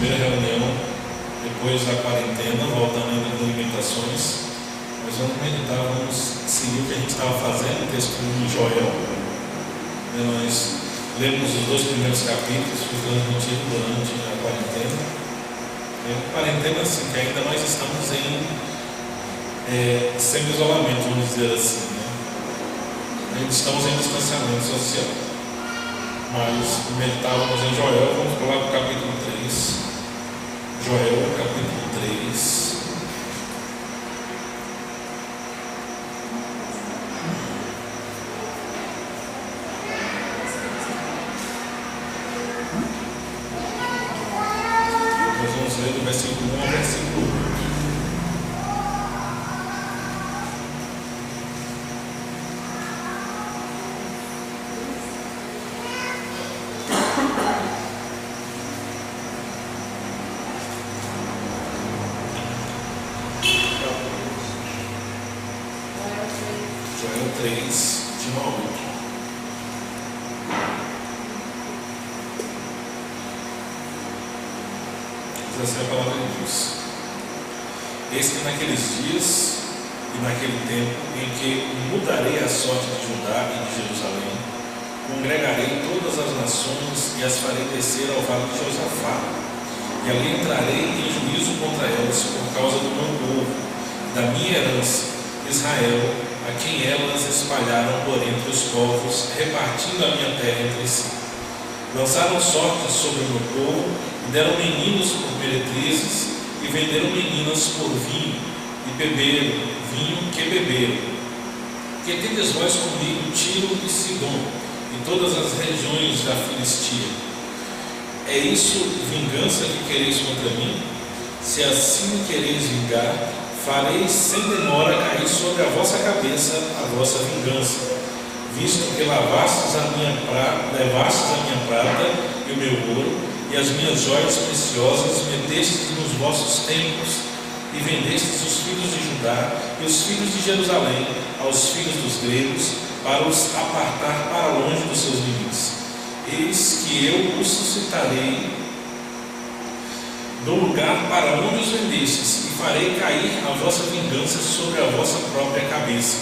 primeira reunião depois da quarentena, voltando ainda com limitações. Nós vamos meditar, vamos seguir o que a gente estava fazendo, o texto de Joel. Nós lemos os 2 primeiros capítulos, foi transmitido durante a quarentena. Quarentena, assim, que ainda nós estamos em semi-isolamento, vamos dizer assim, né? Ainda estamos em distanciamento social. Mas meditávamos em Joel, vamos lá para o capítulo 3. Joel, capítulo 3. Nós vamos ler do versículo 1 ao versículo 8. Joel 3, de 1 ao 8. Diz assim a palavra de Deus: Eis que naqueles dias e naquele tempo em que mudarei a sorte de Judá e de Jerusalém, congregarei todas as nações e as farei descer ao vale de Josafá, e ali entrarei em juízo contra elas por causa do meu povo, da minha herança, Israel, a quem elas espalharam por entre os povos, repartindo a minha terra entre si. Lançaram sortes sobre o meu povo, e deram meninos por meretrizes, e venderam meninas por vinho, e beberam vinho que beberam. Que tendes vós comigo Tiro e Sidom, e todas as regiões da Filistia? É isso vingança que quereis contra mim? Se assim quereis vingar, farei sem demora cair sobre a vossa cabeça a vossa vingança, visto que levastes a minha prata e o meu ouro, e as minhas joias preciosas metestes nos vossos templos, e vendestes os filhos de Judá e os filhos de Jerusalém aos filhos dos gregos, para os apartar para longe dos seus limites. Eis que eu os suscitarei do lugar para onde os vendestes, e farei cair a vossa vingança sobre a vossa própria cabeça.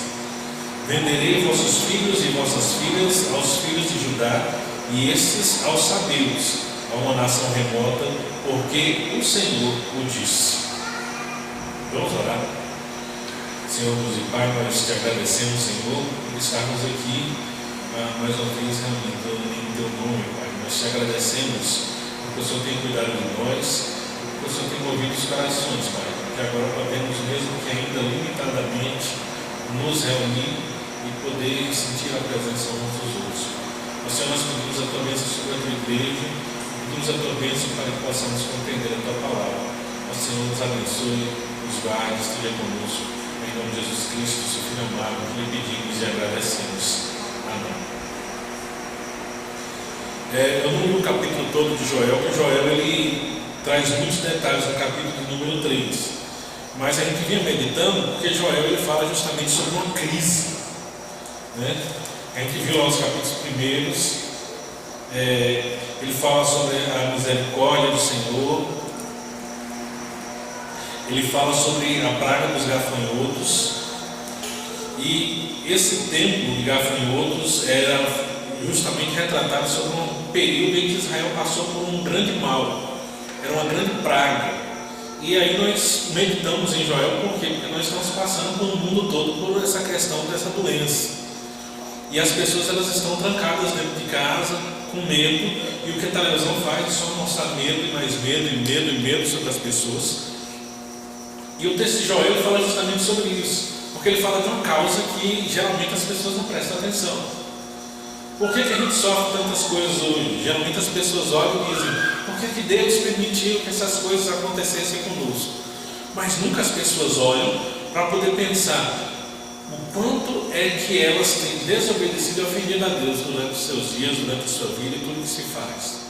Venderei vossos filhos e vossas filhas aos filhos de Judá, e estes aos sabeus, a uma nação remota, porque o Senhor o disse. Vamos orar. Senhor Deus e Pai, nós te agradecemos, Senhor, por estarmos aqui mais uma vez reunidos em Teu nome, Pai. Nós te agradecemos porque o Senhor tem cuidado de nós, porque o Senhor tem movido os corações, Pai, que agora podemos, mesmo que ainda limitadamente, nos reunir e poder sentir a presença uns dos outros. Senhor, nós pedimos a Tua bênção sobre a Tua igreja, pedimos a Tua bênção para que possamos compreender a Tua palavra. Senhor, nos abençoe, nos guarde, esteja conosco. Em nome de Jesus Cristo, seu Filho amado, que lhe pedimos e agradecemos. Amém. Eu não li o capítulo todo de Joel, porque Joel ele traz muitos detalhes no capítulo número 3. Mas a gente vinha meditando porque Joel ele fala justamente sobre uma crise, né? A gente viu lá os capítulos primeiros, ele fala sobre a misericórdia do Senhor, ele fala sobre a praga dos gafanhotos, e esse tempo de gafanhotos era justamente retratado sobre um período em que Israel passou por um grande mal, era uma grande praga. E aí nós meditamos em Joel, por quê? Porque nós estamos passando pelo mundo todo por essa questão dessa doença. E as pessoas elas estão trancadas dentro de casa, com medo, e o que a televisão faz é só mostrar medo e mais medo, e medo e medo sobre as pessoas. E o texto de Joel fala justamente sobre isso, porque ele fala de uma causa que geralmente as pessoas não prestam atenção. Por que a gente sofre tantas coisas hoje? Geralmente as pessoas olham e dizem: por que Deus permitiu que essas coisas acontecessem conosco? Mas nunca as pessoas olham para poder pensar o quanto é que elas têm desobedecido e ofendido a Deus durante os seus dias, durante a sua vida e tudo que se faz.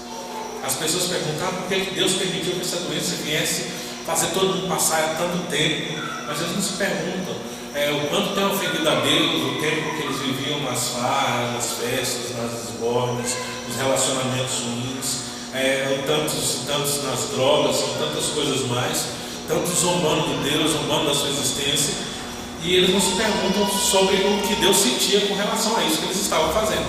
As pessoas perguntam: por que Deus permitiu que essa doença viesse fazer todo mundo passar tanto tempo? Mas eles não se perguntam o quanto tem ofendido a Deus, o tempo que eles viviam nas farras, nas festas, nas esbornes, nos relacionamentos ruins. tantos nas drogas, são tantas coisas mais, tantos zombando de Deus, zombando da sua existência, e eles não se perguntam sobre o que Deus sentia com relação a isso que eles estavam fazendo.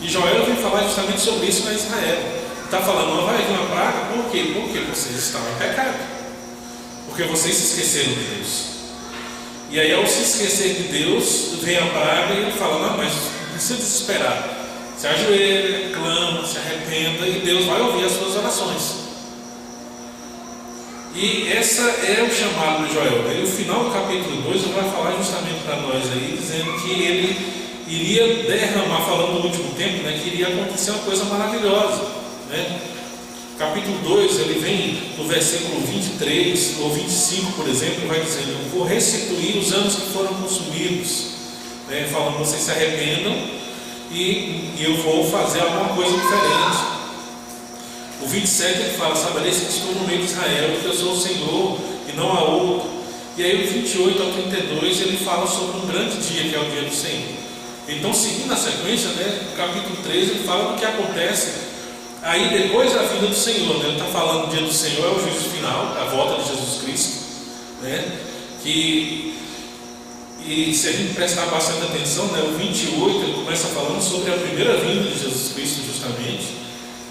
E Joel vem falar justamente sobre isso para Israel. Está falando, não vai vir uma praga, por quê? Porque vocês estavam em pecado, porque vocês se esqueceram de Deus. E aí, ao se esquecer de Deus, vem a praga e ele fala, não, mas não precisa desesperar. Se ajoelha, clama, se arrependa e Deus vai ouvir as suas orações. E essa é o chamado de Joel. E o final do capítulo 2 ele vai falar justamente para nós aí, dizendo que ele iria derramar, falando do último tempo, né, que iria acontecer uma coisa maravilhosa, né? Capítulo 2, ele vem no versículo 23 ou 25, por exemplo, vai dizendo, eu vou restituir os anos que foram consumidos, né? Falando, vocês se arrependam e eu vou fazer alguma coisa diferente. O 27 ele fala, sabereis que estou no meio de Israel, porque eu sou o Senhor e não há outro. E aí o 28 ao 32 ele fala sobre um grande dia, que é o dia do Senhor. Então, seguindo a sequência, né, no capítulo 13 ele fala do que acontece aí depois da vinda do Senhor, né? Ele está falando do dia do Senhor, é o juízo final, a volta de Jesus Cristo, né? E se a gente prestar bastante atenção, né, o 28 ele começa falando sobre a primeira vinda de Jesus Cristo, justamente,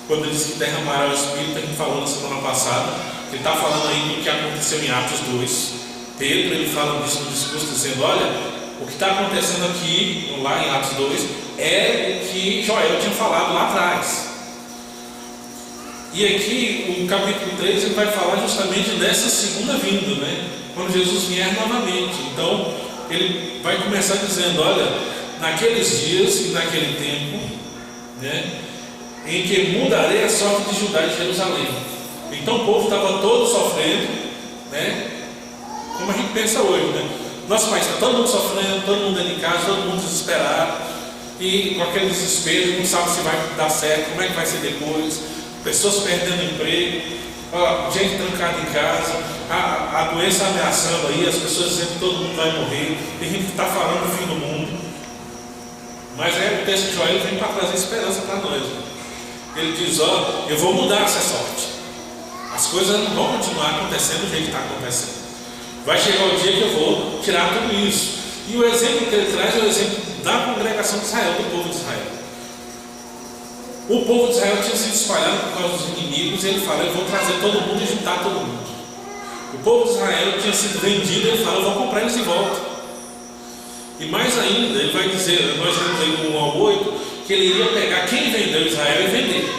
quando ele diz que derramará o Espírito. A gente falou na semana passada, ele está falando aí do que aconteceu em Atos 2. Pedro ele fala disso no discurso, dizendo, olha, o que está acontecendo aqui, lá em Atos 2, é o que Joel tinha falado lá atrás. E aqui, o capítulo 3, ele vai falar justamente dessa segunda vinda, né? Quando Jesus vier novamente. Então, ele vai começar dizendo, olha, naqueles dias e naquele tempo, né, em que mudarei a sorte de Judá e de Jerusalém. Então o povo estava todo sofrendo, né? Como a gente pensa hoje, né? Nosso país está todo mundo sofrendo, todo mundo dentro de casa, todo mundo desesperado, e com aquele desespero, não sabe se vai dar certo, como é que vai ser depois, pessoas perdendo emprego, gente trancada em casa, a doença ameaçando aí, as pessoas dizendo que todo mundo vai morrer, tem gente que está falando do fim do mundo. Mas aí o texto de Joel vem para trazer esperança para nós. Ele diz, eu vou mudar essa sorte, as coisas não vão continuar acontecendo do jeito que está acontecendo, vai chegar o dia que eu vou tirar tudo isso. E o exemplo que ele traz é o exemplo da congregação de Israel, do povo de Israel. O povo de Israel tinha sido espalhado por causa dos inimigos, e ele fala, eu vou trazer todo mundo e juntar todo mundo. O povo de Israel tinha sido vendido, e ele fala, eu vou comprar eles de volta. E mais ainda, ele vai dizer, nós vemos aí no 1 ao 8, que ele iria pegar quem vendeu Israel e vender.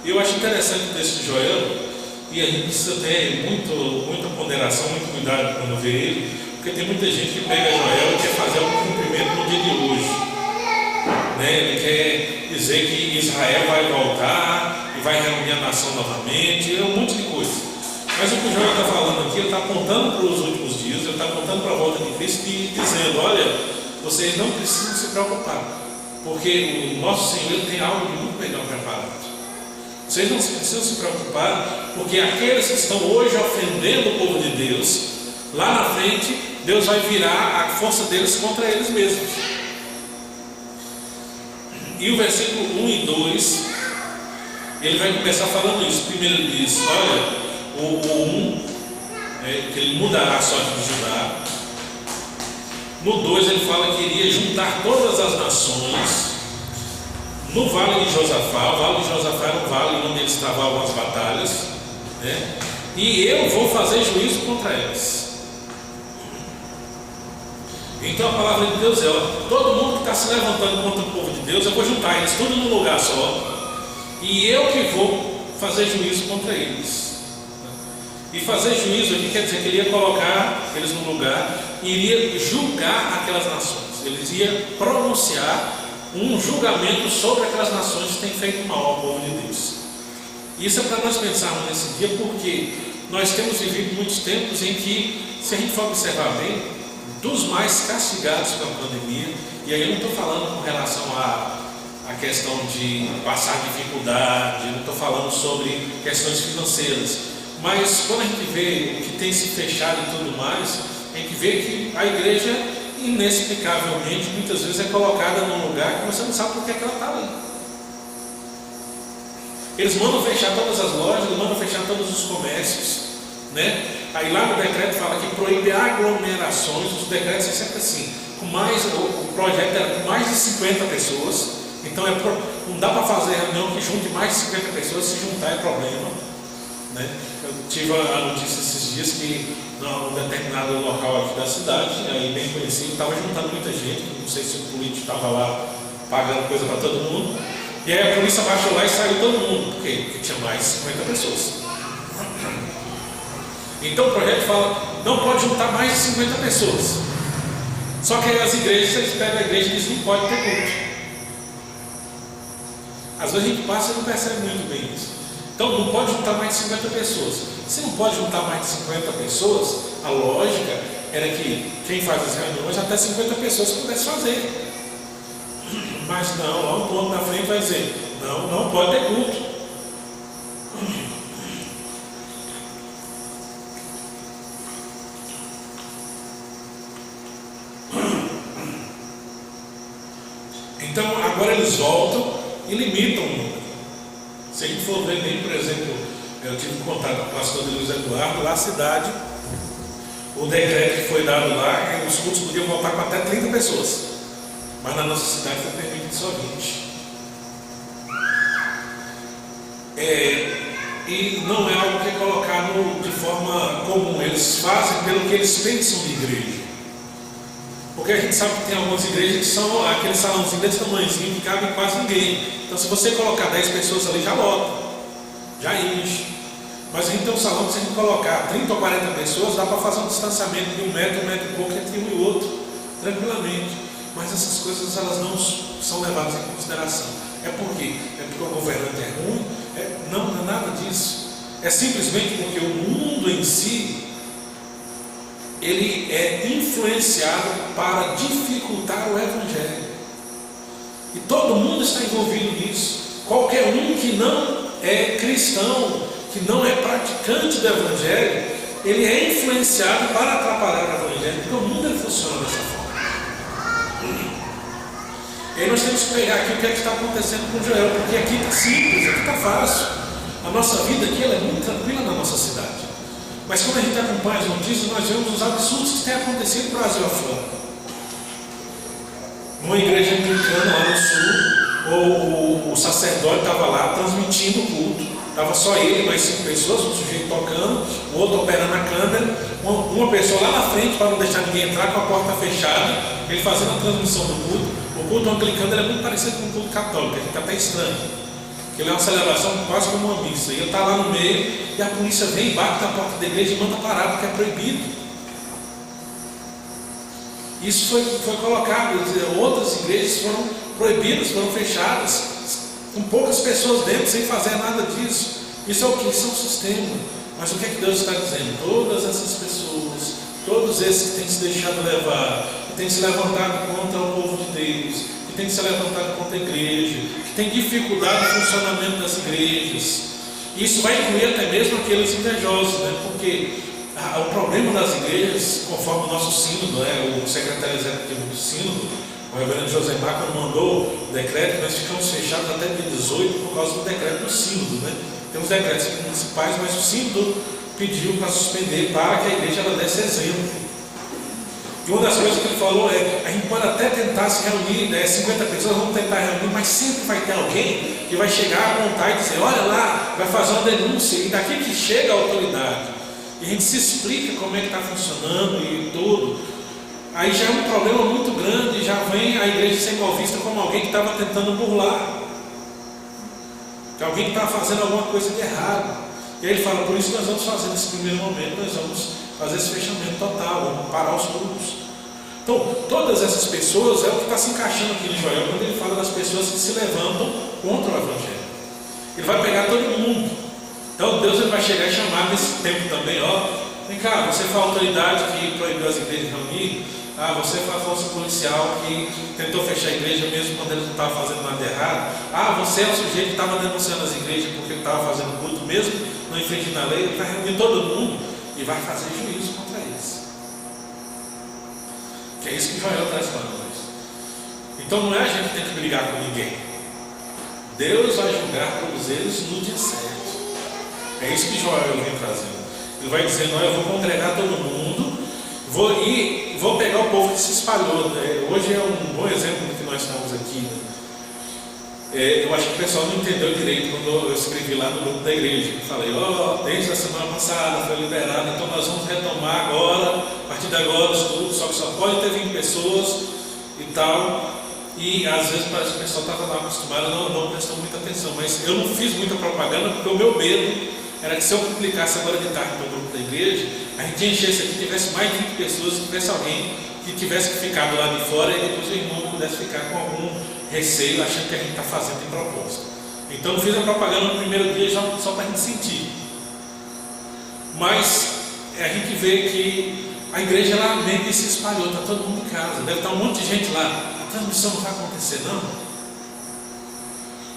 E eu acho interessante o texto de Joel, e a gente precisa ter muita ponderação, muito cuidado quando vê ele, porque tem muita gente que pega Joel e quer fazer algum cumprimento no dia de hoje, né? Ele quer dizer que Israel vai voltar e vai reunir a nação novamente, um monte de coisa. Mas o que o Joel está falando aqui, ele está apontando para os últimos dias, ele está apontando para a volta de Cristo e dizendo, olha, vocês não precisam se preocupar, porque o nosso Senhor ele tem algo de muito melhor preparado. Vocês não precisam se preocupar, porque aqueles que estão hoje ofendendo o povo de Deus, lá na frente, Deus vai virar a força deles contra eles mesmos. E o versículo 1 e 2, ele vai começar falando isso. Primeiro ele diz, olha, o 1, que ele mudará a sorte de Judá. No 2 ele fala que iria juntar todas as nações no vale de Josafá. O vale de Josafá era um vale onde eles travavam as batalhas, né? E eu vou fazer juízo contra elas. Então a palavra de Deus é, todo mundo que está se levantando contra o povo de Deus, eu vou juntar eles tudo num lugar só, e eu que vou fazer juízo contra eles. E fazer juízo aqui quer dizer que ele ia colocar eles num lugar e iria julgar aquelas nações. Ele ia pronunciar um julgamento sobre aquelas nações que têm feito mal ao povo de Deus. Isso é para nós pensarmos nesse dia, porque nós temos vivido muitos tempos em que, se a gente for observar bem, dos mais castigados pela pandemia, e aí eu não estou falando com relação à questão de passar dificuldade, não estou falando sobre questões financeiras, mas quando a gente vê o que tem se fechado e tudo mais, a gente vê que a igreja, inexplicavelmente, muitas vezes é colocada num lugar que você não sabe por que ela está ali. Eles mandam fechar todas as lojas, eles mandam fechar todos os comércios, né? Aí lá no decreto fala que proíbe aglomerações. Os decretos é sempre assim, o projeto era com mais de 50 pessoas, então não dá para fazer reunião que junte mais de 50 pessoas, se juntar é problema, né? Eu tive a notícia esses dias que num determinado local aqui da cidade, aí bem conhecido, estava juntando muita gente, não sei se o político estava lá pagando coisa para todo mundo, e aí a polícia baixou lá e saiu todo mundo. Por quê? Porque tinha mais de 50 pessoas. Então o projeto fala, não pode juntar mais de 50 pessoas. Só que aí as igrejas, eles pegam a igreja e dizem, não pode ter culto. Às vezes a gente passa e não percebe muito bem isso. Então não pode juntar mais de 50 pessoas. Se não pode juntar mais de 50 pessoas, a lógica era que quem faz as reuniões, até 50 pessoas pudesse fazer. Mas não, lá um ponto na frente vai dizer, não pode ter culto. Então agora eles voltam e limitam o número. Se a gente for ver nem, por exemplo, eu tive contato com o pastor de Luiz Eduardo, lá na cidade, o decreto que foi dado lá, os cultos podiam voltar com até 30 pessoas. Mas na nossa cidade foi permitido só 20. E não é algo que é colocado de forma comum. Eles fazem pelo que eles pensam de igreja. Porque a gente sabe que tem algumas igrejas que são aquele salãozinho desse tamanhozinho que cabe quase ninguém. Então se você colocar 10 pessoas ali, já lota, já enche. Mas a gente tem um salão que se a gente colocar 30 ou 40 pessoas, dá para fazer um distanciamento de 1 metro e pouco entre um e outro, tranquilamente. Mas essas coisas elas não são levadas em consideração. É por quê? É porque o governante é ruim? Não é nada disso. É simplesmente porque o mundo em si, ele é influenciado para dificultar o Evangelho. E todo mundo está envolvido nisso. Qualquer um que não é cristão, que não é praticante do Evangelho, ele é influenciado para atrapalhar o Evangelho, porque o mundo funciona dessa forma. E aí nós temos que pegar aqui o que é que está acontecendo com Joel, porque aqui está simples, aqui está fácil. A nossa vida aqui ela é muito tranquila na nossa cidade. Mas quando a gente acompanha as notícias, nós vemos os absurdos que têm acontecido no Brasil afora. Numa igreja anglicana lá no sul, o sacerdote estava lá transmitindo o culto. Estava só ele, mais 5 pessoas, um sujeito tocando, o outro operando a câmera, uma pessoa lá na frente para não deixar ninguém entrar com a porta fechada, ele fazendo a transmissão do culto. O culto anglicano é muito parecido com o culto católico, a gente até estranho. Ele é uma celebração quase como uma missa. E ele está lá no meio e a polícia vem, bate na porta da igreja e manda parar porque é proibido. Isso foi colocado, outras igrejas foram proibidas, foram fechadas, com poucas pessoas dentro, sem fazer nada disso. Isso é o que? Isso é um sistema. Mas o que é que Deus está dizendo? Todas essas pessoas, todos esses que têm se deixado levar, que têm se levantado contra o povo de Deus, que têm se levantado contra a igreja, que têm dificuldade no funcionamento das igrejas, isso vai incluir até mesmo aqueles invejosos, né? Porque o problema das igrejas, conforme o nosso sínodo, né? O secretário executivo do sínodo, o reverendo Josemar, quando mandou o decreto, nós ficamos fechados até dia 18 por causa do decreto do sínodo, né? Tem os decretos municipais, mas o sínodo pediu para suspender para que a igreja ela desse exemplo. E uma das coisas que ele falou a gente pode até tentar se reunir, 50 pessoas, vamos tentar reunir, mas sempre vai ter alguém que vai chegar a apontar e dizer, olha lá, vai fazer uma denúncia, e daqui que chega a autoridade, e a gente se explica como é que está funcionando e tudo, aí já é um problema muito grande, já vem a igreja ser mal vista como alguém que estava tentando burlar, que alguém que estava fazendo alguma coisa de errado. E aí ele fala, por isso nós vamos fazer nesse primeiro momento, nós vamos fazer esse fechamento total, vamos parar os cultos. Então, todas essas pessoas é o que está se encaixando aqui em Joel, quando ele fala das pessoas que se levantam contra o Evangelho. Ele vai pegar todo mundo. Então Deus ele vai chegar e chamar nesse tempo também, vem cá, você foi a autoridade que proibiu as igrejas de reunir, você foi a força policial que tentou fechar a igreja mesmo quando eles não estavam fazendo nada errado, você é o sujeito que estava denunciando as igrejas porque ele estava fazendo culto mesmo, não infringindo a lei, ele vai reunir todo mundo e vai fazer juízo contra eles. Que é isso que Joel traz para nós. Então não é a gente que tem que brigar com ninguém. Deus vai julgar todos eles no dia certo. É isso que Joel vem trazendo. Ele vai dizendo: olha, eu vou congregar todo mundo, vou pegar o povo que se espalhou. Hoje é um bom exemplo do que nós estamos aqui, né? Eu acho que o pessoal não entendeu direito quando eu escrevi lá no grupo da igreja. Eu falei: desde a semana passada foi liberado, então nós vamos retomar agora, a partir de agora os cultos, só que só pode ter 20 pessoas e tal. E às vezes parece que o pessoal estava lá acostumado, não prestou muita atenção. Mas eu não fiz muita propaganda porque o meu medo era que, se eu publicasse agora de tarde no grupo da igreja, a gente enchesse aqui, tivesse mais de 20 pessoas, e tivesse alguém que tivesse ficado lá de fora e depois o irmão pudesse ficar com algum receio, achando que a gente está fazendo de propósito. Então eu fiz a propaganda no primeiro dia só para a gente sentir. Mas a gente vê que a igreja lá meio que se espalhou, está todo mundo em casa, deve estar um monte de gente lá. A transmissão não vai acontecer, não.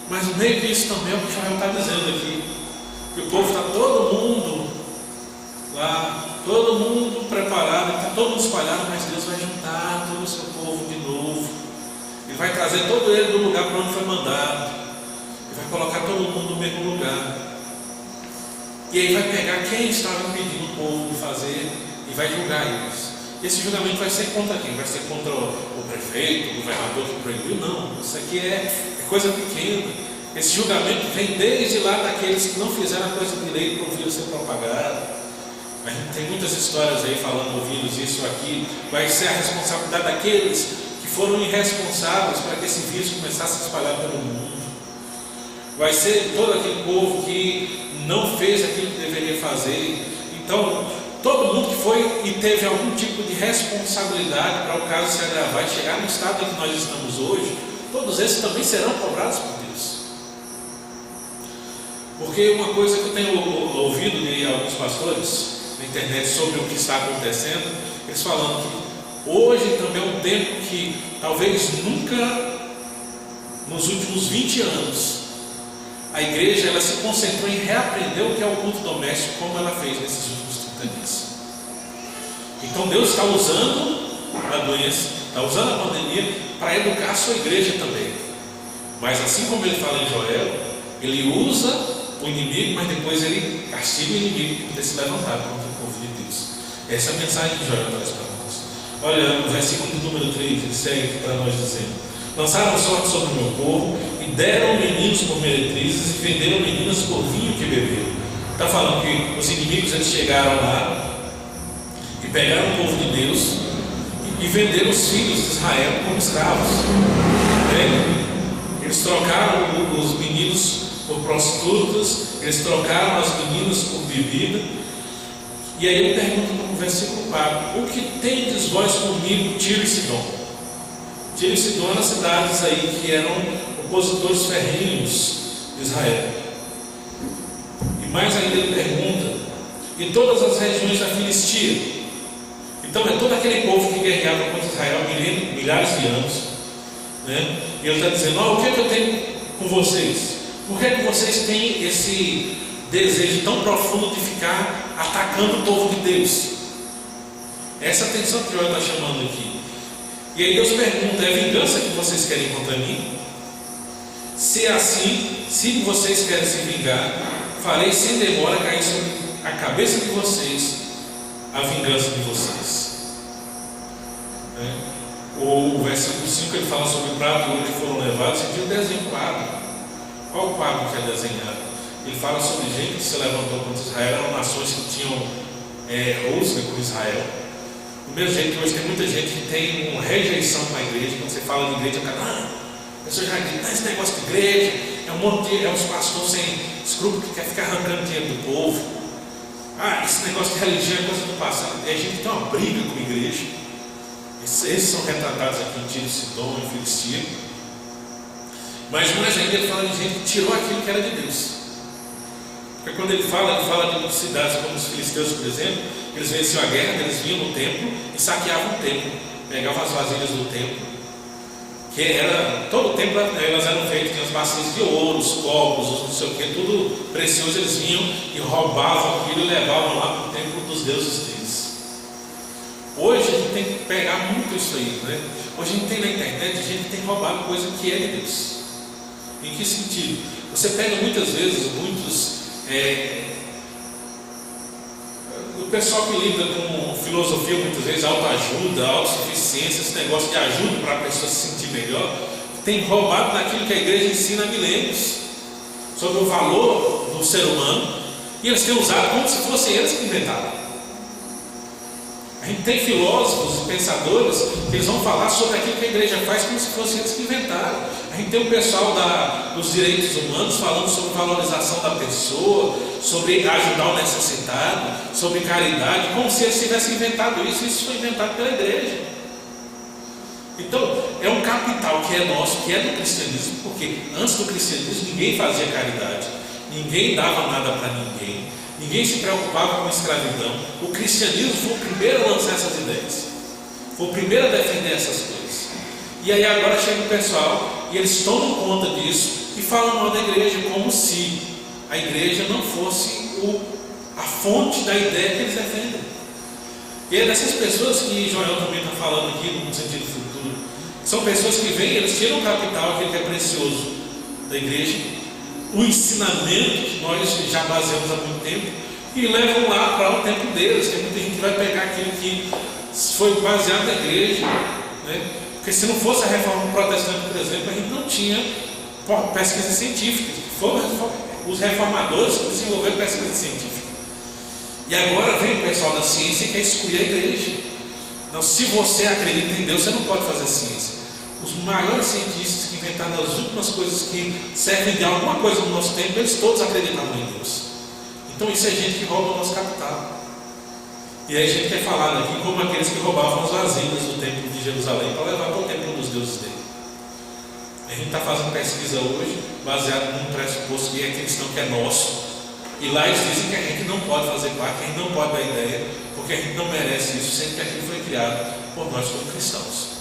Mas no meio disso também é o que o Joel está dizendo aqui, que o povo está todo mundo lá, todo mundo preparado, está todo mundo espalhado, mas Deus vai juntar todo o seu povo de novo. Ele vai trazer todo ele do lugar para onde foi mandado. Ele vai colocar todo mundo no mesmo lugar. E aí vai pegar quem estava impedindo o povo de fazer e vai julgar eles. Esse julgamento vai ser contra quem? Vai ser contra o prefeito, o governador que proibiu? Não, isso aqui é coisa pequena. Esse julgamento vem desde lá daqueles que não fizeram a coisa direito para o vírus ser propagado. A gente tem muitas histórias aí falando do vírus, isso aqui. Vai ser a responsabilidade daqueles que foram irresponsáveis para que esse vírus começasse a se espalhar pelo mundo. Vai ser todo aquele povo que não fez aquilo que deveria fazer. Então, todo mundo que foi e teve algum tipo de responsabilidade para o caso se agravar e chegar no estado em que nós estamos hoje, todos esses também serão cobrados por Deus. Porque uma coisa que eu tenho ouvido de alguns pastores na internet sobre o que está acontecendo, eles falando que hoje também é um tempo que talvez nunca nos últimos 20 anos a igreja ela se concentrou em reaprender o que é o culto doméstico, como ela fez nesses últimos 30 dias. Então Deus está usando a doença, está usando a pandemia para educar a sua igreja também. Mas assim como ele fala em Joel, ele usa o inimigo, mas depois ele castiga o inimigo por ter se levantado contra o povo de Deus. Essa é a mensagem que Joel traz para nós. Olha, no versículo número 3, ele segue aqui para nós dizendo: lançaram sorte sobre o meu povo e deram meninos por meretrizes e venderam meninas por vinho que beberam. Está falando que os inimigos eles chegaram lá e pegaram o povo de Deus e venderam os filhos de Israel como escravos. Eles trocaram os meninos por prostitutas, eles trocaram as meninas por bebida. E aí ele pergunta no versículo 4: o que tendes vós comigo, Tiro e Sidom? Tiro e Sidom eram cidades aí que eram opositores ferrenhos de Israel. E mais ainda ele pergunta: e todas as regiões da Filistia? Então é todo aquele povo que guerreava contra Israel há milhares de anos, né? E ele está dizendo: o que é que eu tenho com vocês? Por que é que vocês têm esse desejo tão profundo de ficar atacando o povo de Deus? Essa atenção que Joel está chamando aqui. E aí Deus pergunta: é vingança que vocês querem contra mim? Se é assim, se vocês querem se vingar, farei sem demora cair sobre a cabeça de vocês a vingança de vocês. O versículo 5 ele fala sobre o prato que foram levados. Você viu o desenho quadro? Qual o quadro que é desenhado? Ele fala sobre gente que se levantou contra Israel, eram nações que tinham rosca com Israel. Do mesmo jeito que hoje tem muita gente que tem uma rejeição com a igreja. Quando você fala de igreja, o cara, a pessoa já grita: esse negócio de igreja é um monte de uns pastores sem escrúpulo que quer ficar arrancando dinheiro do povo. Esse negócio de religião é coisa do passado. E a gente tem uma briga com a igreja. Esses são retratados aqui em Tiro, Sidom e Filistia. Mas mais ainda ele fala de gente que tirou aquilo que era de Deus. Porque quando ele fala de cidades como os filisteus, por exemplo, eles venciam a guerra, eles vinham no templo e saqueavam o templo, pegavam as vasilhas do templo, que era, todo o templo elas eram feitas, tinham as bacias de ouro, os copos, os não sei o que, tudo precioso. Eles vinham e roubavam aquilo e levavam lá para o templo dos deuses deles. Hoje a gente tem que pegar muito isso aí, né? Hoje a gente tem na internet gente que tem roubado coisa que é de Deus. Em que sentido? Você pega muitas vezes o pessoal que lida com filosofia, muitas vezes autoajuda, autossuficiência, esse negócio de ajuda para a pessoa se sentir melhor, tem roubado daquilo que a igreja ensina há milênios sobre o valor do ser humano, e eles têm usado como se fossem eles que inventaram. A gente tem filósofos e pensadores que eles vão falar sobre aquilo que a igreja faz como se fossem eles que inventaram. A gente tem o pessoal dos direitos humanos falando sobre valorização da pessoa, sobre ajudar o necessitado, sobre caridade, como se eles tivessem inventado isso. Isso foi inventado pela igreja. Então, é um capital que é nosso, que é do cristianismo, porque antes do cristianismo ninguém fazia caridade, ninguém dava nada para ninguém, ninguém se preocupava com a escravidão. O cristianismo foi o primeiro a lançar essas ideias, foi o primeiro a defender essas coisas. E aí agora chega o pessoal e eles tomam conta disso e falam mal da igreja, como se a igreja não fosse a fonte da ideia que eles defendem. E é dessas pessoas que Joel também está falando aqui no sentido futuro. São pessoas que vêm, eles tiram o capital, aquele que é precioso da igreja, o ensinamento que nós já baseamos há muito tempo, e levam lá para o tempo deles. Tem muita gente que vai pegar aquilo que foi baseado na igreja, né? Porque se não fosse a reforma protestante, por exemplo, a gente não tinha pesquisa científica. Foram os reformadores que desenvolveram pesquisa científica. E agora vem o pessoal da ciência e quer excluir a igreja. Então, se você acredita em Deus, você não pode fazer ciência. Os maiores cientistas que inventaram as últimas coisas que servem de alguma coisa no nosso tempo, eles todos acreditavam em Deus. Então isso é gente que rouba o nosso capital. E aí a gente quer falar aqui como aqueles que roubavam os vasilhas do templo de Jerusalém para levar para o templo dos deuses dele. A gente está fazendo pesquisa hoje baseado num pressuposto que é cristão, que é nosso. E lá eles dizem que a gente não pode fazer parte, que a gente não pode dar ideia, porque a gente não merece isso, sendo que aquilo foi criado por nós como cristãos.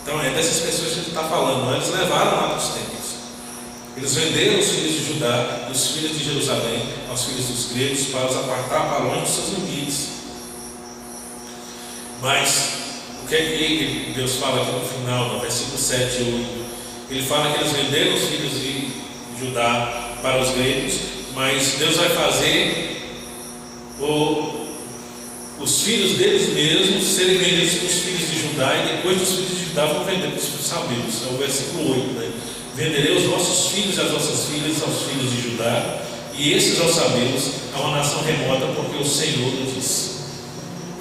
Então é dessas pessoas que a gente está falando. Eles levaram lá para os templos. Eles venderam os filhos de Judá e os filhos de Jerusalém aos filhos dos gregos para os apartar para longe dos seus limites. Mas o que é que Deus fala aqui no final, no versículo 7 e 8? Ele fala que eles venderam os filhos de Judá para os gregos, mas Deus vai fazer os filhos deles mesmos serem vendidos para os filhos de Judá, e depois dos filhos de Judá vão vender para os sabidos. É o versículo 8, né? Venderei os vossos filhos e as vossas filhas aos filhos de Judá, e esses aos sabidos a uma nação remota, porque o Senhor o disse.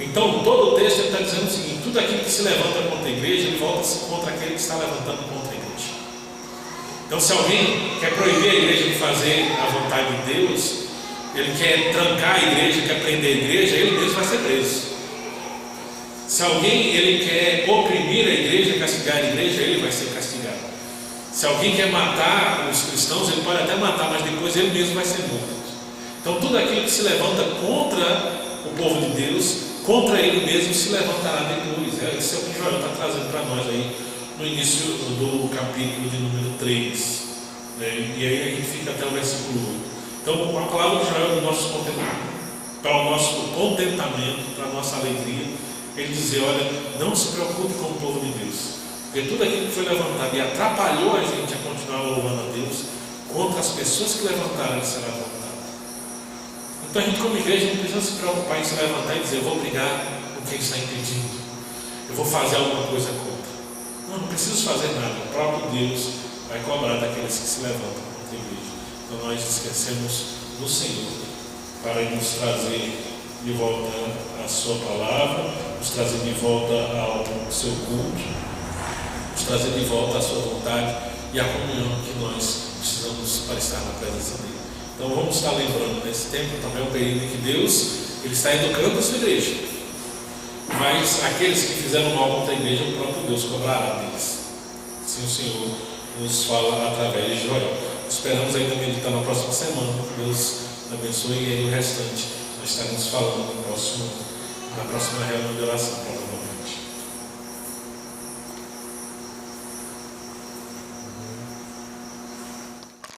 Então todo o texto está dizendo o seguinte: tudo aquilo que se levanta contra a igreja, ele volta-se contra aquele que está levantando contra a igreja. Então, se alguém quer proibir a igreja de fazer a vontade de Deus, ele quer trancar a igreja, quer prender a igreja, ele mesmo vai ser preso. Se alguém ele quer oprimir a igreja, castigar a igreja, ele vai ser castigado. Se alguém quer matar os cristãos, ele pode até matar, mas depois ele mesmo vai ser morto. Então tudo aquilo que se levanta contra o povo de Deus, contra ele mesmo se levantará depois. Esse é o que Joel está trazendo para nós aí no início do capítulo de número 3, né? E aí a gente fica até o versículo 8. Então a palavra de Joel para o nosso contentamento, para a nossa alegria, ele dizer: olha, não se preocupe com o povo de Deus, porque tudo aquilo que foi levantado e atrapalhou a gente a continuar louvando a Deus, contra as pessoas que levantaram, ele será levantado. Então a gente, como igreja, não precisa se preocupar em se levantar e dizer: eu vou brigar com quem está impedindo, eu vou fazer alguma coisa contra. Não preciso fazer nada, o próprio Deus vai cobrar daqueles que se levantam contra a igreja. Então nós esquecemos do Senhor para nos trazer de volta a sua palavra, nos trazer de volta ao seu culto, nos trazer de volta a sua vontade e a comunhão que nós precisamos para estar na presença dele. Então vamos estar lembrando, nesse tempo também é um período em que Deus ele está educando a sua igreja, mas aqueles que fizeram mal contra a igreja, o próprio Deus cobrará deles. Assim o Senhor nos fala através de Joel. Esperamos ainda meditar na próxima semana. Deus abençoe, e aí o restante nós estaremos falando na próxima reunião de oração.